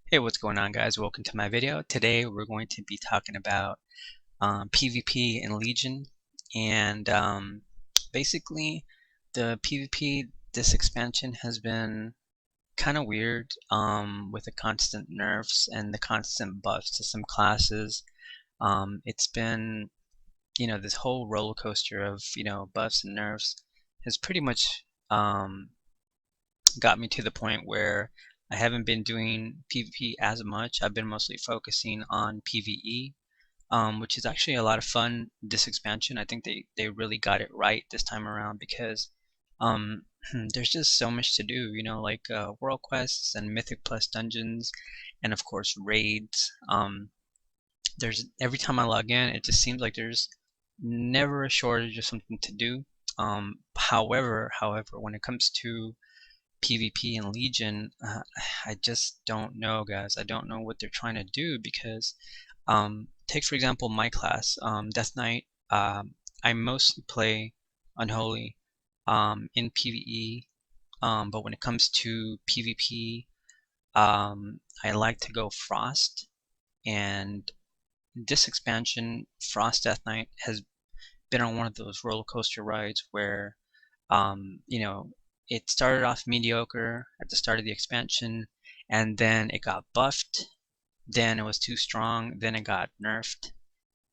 Hey, what's going on, guys? Welcome to my video. Today we're going to be talking about PvP in Legion, and basically the PvP this expansion has been kind of weird with the constant nerfs and the constant buffs to some classes. It's been, this whole roller coaster of, buffs and nerfs has pretty much got me to the point where I haven't been doing PvP as much. I've been mostly focusing on PvE, which is actually a lot of fun this expansion. I think they really got it right this time around because um, there's just so much to do, like world quests and Mythic Plus dungeons, and of course raids. There's every time I log in, it just seems like there's never a shortage of something to do. However, when it comes to PvP and Legion, I just don't know, guys. I don't know what they're trying to do because, take for example my class, Death Knight. I mostly play Unholy in PvE, but when it comes to PvP, I like to go Frost. And this expansion, Frost Death Knight, has been on one of those roller coaster rides where um, you know, it started off mediocre at the start of the expansion, and then it got buffed. Then it was too strong. Then it got nerfed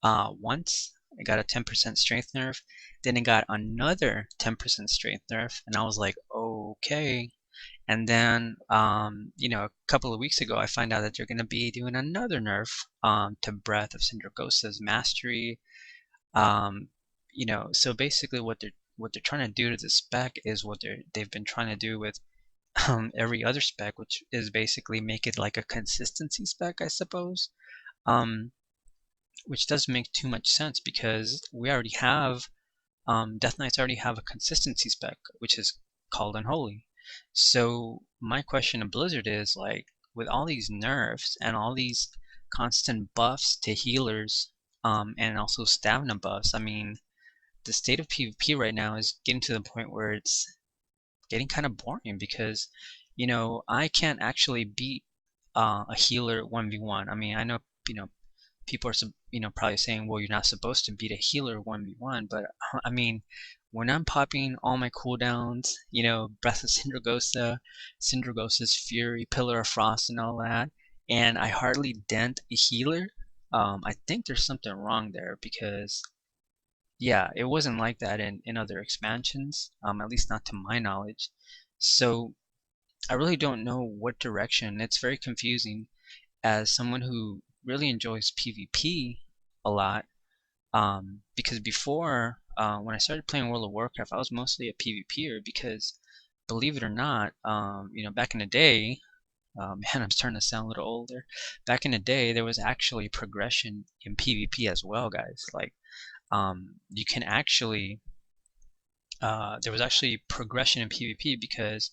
once. It got a 10% strength nerf. Then it got another 10% strength nerf, and I was like, okay. And then, a couple of weeks ago, I find out that they're going to be doing another nerf to Breath of Sindragosa's Mastery. um, so basically what they're trying to do to the spec is what they've been trying to do with every other spec, which is basically make it like a consistency spec, I suppose. um, which doesn't make too much sense because we already have Death Knights already have a consistency spec, which is called Unholy. So my question to Blizzard is, like, with all these nerfs and all these constant buffs to healers, and also stamina buffs, I mean, the state of PvP right now is getting to the point where it's getting kind of boring because, I can't actually beat a healer 1v1. I mean, I know, people are, probably saying, well, you're not supposed to beat a healer 1v1, but I mean, when I'm popping all my cooldowns, Breath of Sindragosa, Sindragosa's Fury, Pillar of Frost, and all that, and I hardly dent a healer, I think there's something wrong there because yeah, it wasn't like that in other expansions, at least not to my knowledge. So I really don't know what direction. It's very confusing as someone who really enjoys PvP a lot. Because before, when I started playing World of Warcraft, I was mostly a PvPer because, believe it or not, back in the day, man, I'm starting to sound a little older. Back in the day, there was actually progression in PvP as well, guys. Like, you can actually there was actually progression in PvP because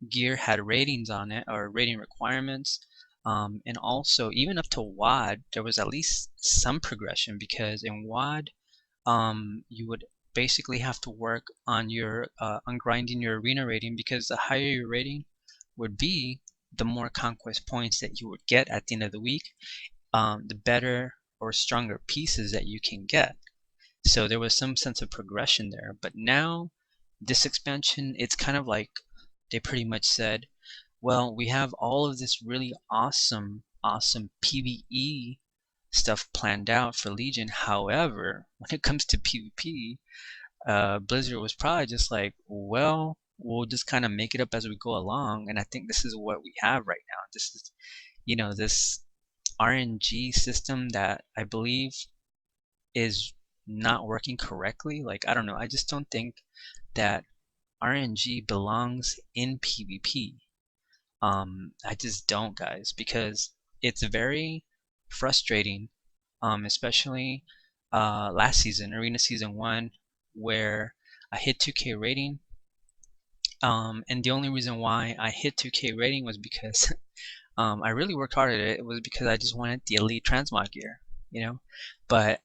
gear had ratings on it, or rating requirements, and also even up to WAD there was at least some progression because in WAD you would basically have to work on your on grinding your arena rating, because the higher your rating would be, the more conquest points that you would get at the end of the week, the better or stronger pieces that you can get. So there was some sense of progression there. But now, this expansion, it's kind of like they pretty much said, well, we have all of this really awesome PvE stuff planned out for Legion. However, when it comes to PvP, Blizzard was probably just like, well, we'll just kind of make it up as we go along. And I think this is what we have right now. This is, this RNG system that I believe is not working correctly. Like, I don't know. I just don't think that RNG belongs in PvP. I just don't, guys, because it's very frustrating, especially last season, Arena Season 1, where I hit 2K rating. And the only reason why I hit 2K rating was because I really worked hard at it. It was because I just wanted the elite transmog gear, But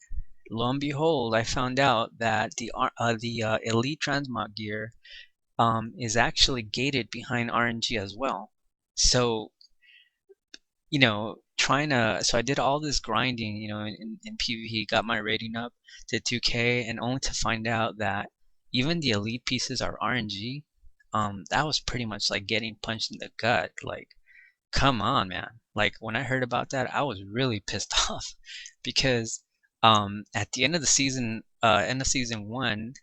lo and behold, I found out that the elite transmog gear is actually gated behind RNG as well. So trying to, so I did all this grinding, in PvP, got my rating up to 2K, and only to find out that even the elite pieces are RNG. That was pretty much like getting punched in the gut. Like, come on, man. Like, when I heard about that, I was really pissed off because at the end of season one,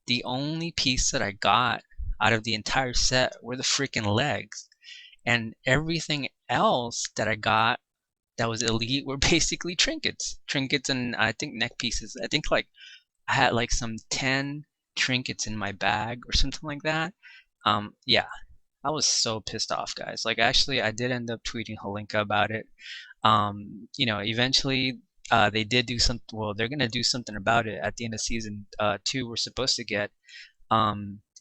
the only piece that I got out of the entire set were the freaking legs, and everything else that I got that was elite were basically trinkets, and I think neck pieces. I think like I had like some 10 trinkets in my bag or something like that. Yeah, I was so pissed off, guys. Like, actually, I did end up tweeting Holinka about it. Eventually, they did do something. Well, they're gonna do something about it at the end of season two. We're supposed to get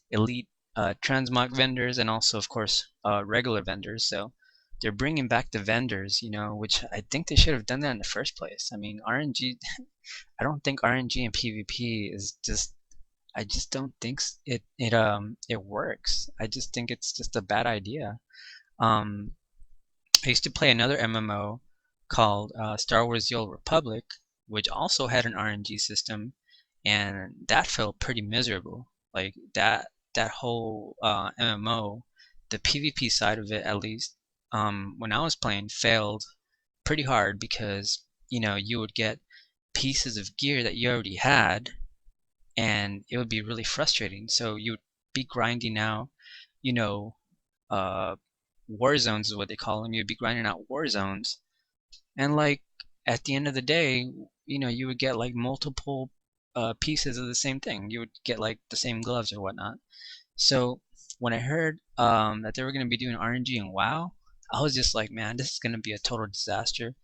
elite transmog vendors, and also, of course, regular vendors. So they're bringing back the vendors, which I think they should have done that in the first place. I mean, RNG. I don't think RNG and PvP is just. I just don't think it works. I just think it's just a bad idea. Um, I used to play another MMO called Star Wars: The Old Republic, which also had an RNG system, and that felt pretty miserable. Like that whole MMO, the PvP side of it at least, when I was playing, failed pretty hard because you would get pieces of gear that you already had, and it would be really frustrating. So you would be grinding out, you know, uh, war zones is what they call them. You'd be grinding out war zones, and like at the end of the day, you would get like multiple pieces of the same thing. You would get like the same gloves or whatnot. So when I heard that they were going to be doing RNG and WoW, I was just like, man, this is going to be a total disaster.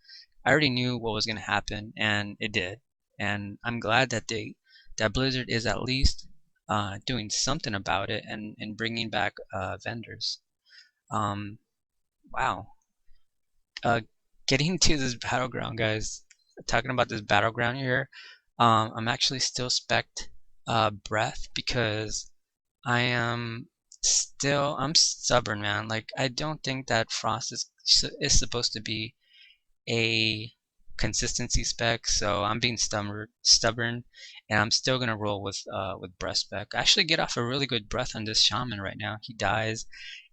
I already knew what was going to happen, and it did. And I'm glad that Blizzard is at least doing something about it and bringing back vendors. Um, wow. Uh, Getting to this battleground, guys. Talking about this battleground here. I'm actually still spec breath because I'm stubborn, man. Like, I don't think that frost is supposed to be a consistency spec, so I'm being stubborn, and I'm still gonna roll with breath spec. I actually get off a really good breath on this shaman right now. He dies,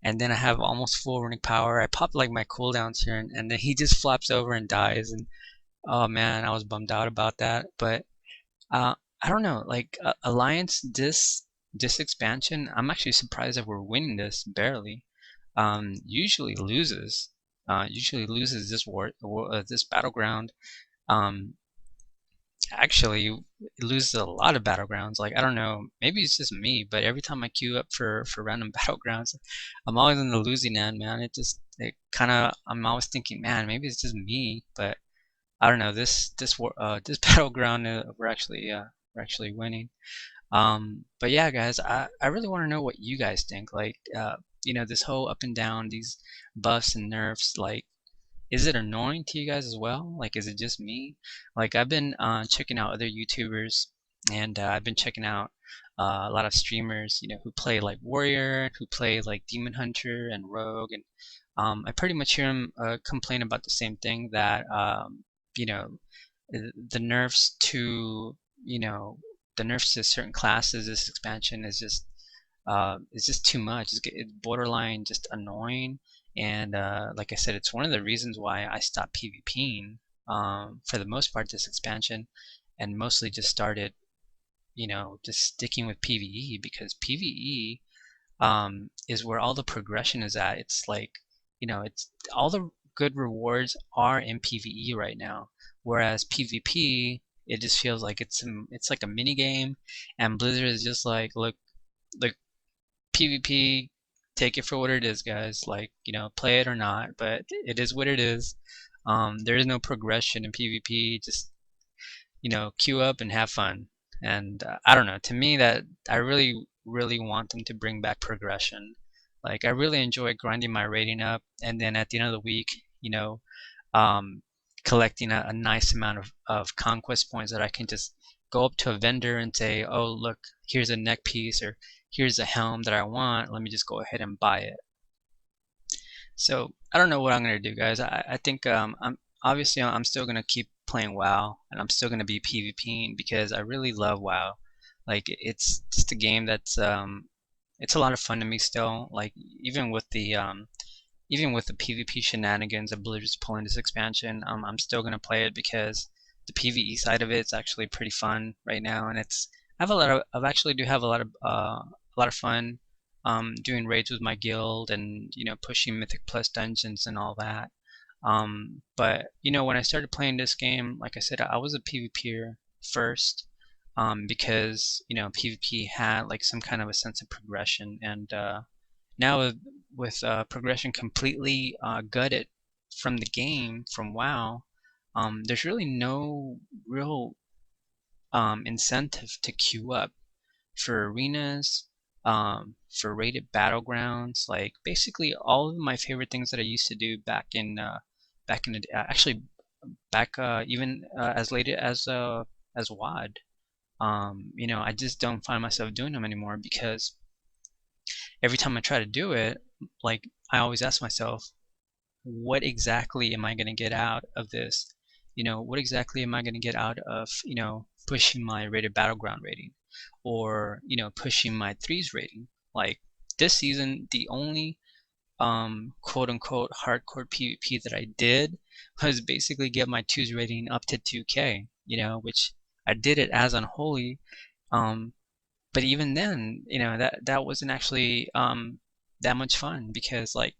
and then I have almost full running power. I pop like my cooldowns here, and then he just flops over and dies. And oh man, I was bummed out about that. But I don't know, like Alliance this expansion, I'm actually surprised that we're winning this barely. Usually loses. Usually loses this battleground. Um, Actually, it loses a lot of battlegrounds. Like, I don't know, maybe it's just me, but every time I queue up for random battlegrounds, I'm always in the losing end, man. It kind of, I'm always thinking, man, maybe it's just me, but I don't know. This battleground, we're actually winning. But yeah, guys, I really want to know what you guys think. Like, this whole up and down, these buffs and nerfs, like, is it annoying to you guys as well? Like, is it just me? Like, I've been checking out other YouTubers, and I've been checking out a lot of streamers, who play like Warrior, who play like Demon Hunter and Rogue, and I pretty much hear them complain about the same thing, that you know, the nerfs to you know the nerfs to certain classes this expansion is just too much. It's borderline just annoying, and like I said, it's one of the reasons why I stopped PvPing for the most part this expansion, and mostly just started just sticking with PvE, because PvE is where all the progression is at. It's like, it's all the good rewards are in PvE right now, whereas PvP, it just feels like it's like a mini game, and Blizzard is just like, look, PvP, take it for what it is, guys. Like, play it or not, but it is what it is. There is no progression in PvP. Just queue up and have fun. And I don't know. To me, that I really, really want them to bring back progression. Like, I really enjoy grinding my rating up, and then at the end of the week, you know, um, collecting a nice amount of conquest points that I can just go up to a vendor and say, oh, look, here's a neck piece, or here's a helm that I want. Let me just go ahead and buy it. So I don't know what I'm gonna do, guys. I think I'm still gonna keep playing WoW, and I'm still gonna be PvPing because I really love WoW. Like it's just a game that's it's a lot of fun to me still. Like even with the even with the PvP shenanigans of Blizzard's pulling this expansion, I'm still gonna play it because the PvE side of it's actually pretty fun right now, and I have a lot of I actually do have a lot of fun doing raids with my guild and pushing Mythic Plus dungeons and all that. But when I started playing this game, like I said, I was a PvPer first because PvP had like some kind of a sense of progression and now with progression completely gutted from the game from WoW, there's really no real incentive to queue up for arenas, for rated battlegrounds. Like basically all of my favorite things that I used to do back in the actually back even as late as WoD. I just don't find myself doing them anymore because every time I try to do it, like I always ask myself, what exactly am I going to get out of this? What exactly am I going to get out of, pushing my rated battleground rating or, pushing my threes rating? Like this season, the only quote unquote hardcore PvP that I did was basically get my twos rating up to 2K, which I did it as unholy. Um, but even then, that wasn't actually that much fun because like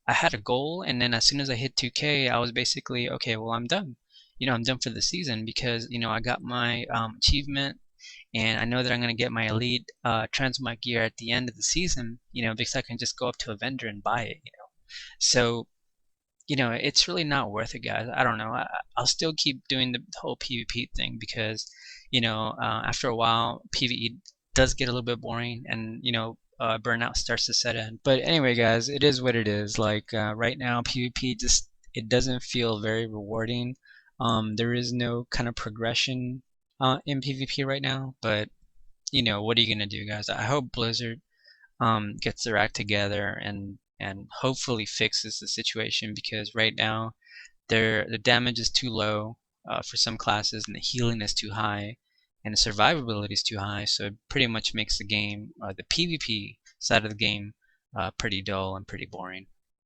I had a goal, and then as soon as I hit 2K, I was basically okay. Well, I'm done. I'm done for the season because I got my achievement, and I know that I'm gonna get my elite transmog gear at the end of the season. Because I can just go up to a vendor and buy it. So it's really not worth it, guys. I don't know. I'll still keep doing the whole PvP thing because, after a while, PvE does get a little bit boring and, burnout starts to set in. But anyway, guys, it is what it is. Like right now, PvP just, it doesn't feel very rewarding. There is no kind of progression in PvP right now, but, what are you going to do, guys? I hope Blizzard gets their act together and hopefully fixes the situation because right now the damage is too low for some classes and the healing is too high and the survivability is too high, so it pretty much makes the game the PvP side of the game pretty dull and pretty boring.